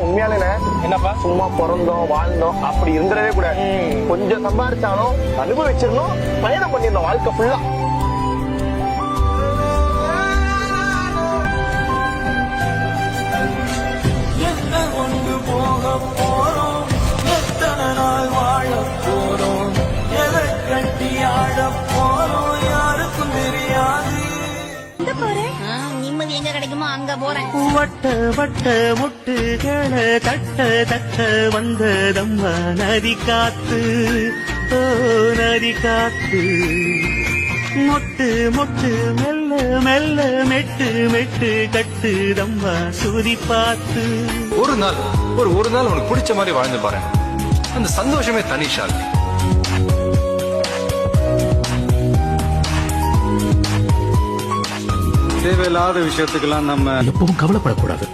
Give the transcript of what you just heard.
உண்மையாலே என்னப்பா சும்மா பிறந்தோம் வாழ்ந்தோம் அப்படி இருந்துடவே கூட கொஞ்சம் சம்பாதிச்சாலும் அனுபவிச்சிடணும், பயணம் பண்ணிடணும் வாழ்க்கை ஃபுல்லா. போக போறோம், எத்தனை நாள் வாழ போறோம், எதை கட்டி ஆட போறோம் யாருக்கும் தெரியாது. நிம்மதி எங்க கிடைக்குமோ அங்க போறேன். வட்ட வட்ட முட்டுகளை தட்ட தட்ட வந்ததம்மா நதி காத்து, ஓ நதி காத்து. மொட்டு மொட்டு மெல்ல மெல்ல மெட்டு மெட்டு கட்டுதம்மா சுதி பார்த்து. ஒரு நாள் உனக்கு பிடிச்ச மாதிரி வாழ்ந்து பாரு, அந்த சந்தோஷமே தனி ஷால். தேவையில்லாத விஷயத்துக்கெல்லாம் நம்ம எப்பவும் கவலைப்படக்கூடாது.